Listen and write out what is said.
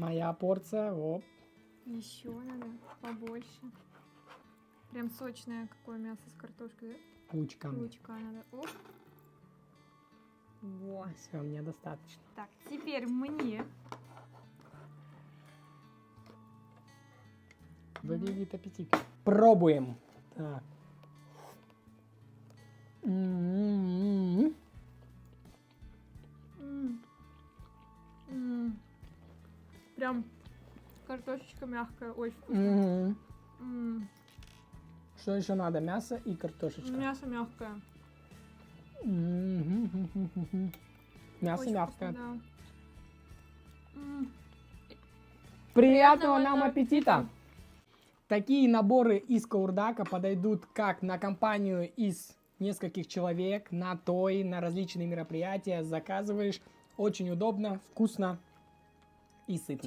Моя порция. Оп. Еще надо побольше. Прям сочное какое мясо с картошкой, да? Лучком. Лучка надо. Оп. Вот. Все, мне достаточно. Так, теперь мне. Выглядит аппетитно. Пробуем. Так. М-м-м. Прям картошечка мягкая, очень вкусная. Мгм. М, Что еще надо? Мясо и картошечка. Мясо мягкое. Мгм. Мясо Очень мягкое. вкусно, да. М, Приятного нам аппетита. аппетита! Такие наборы из каурдака подойдут как на компанию из нескольких человек, на той, на различные мероприятия. Заказываешь. Очень удобно, вкусно и сытно.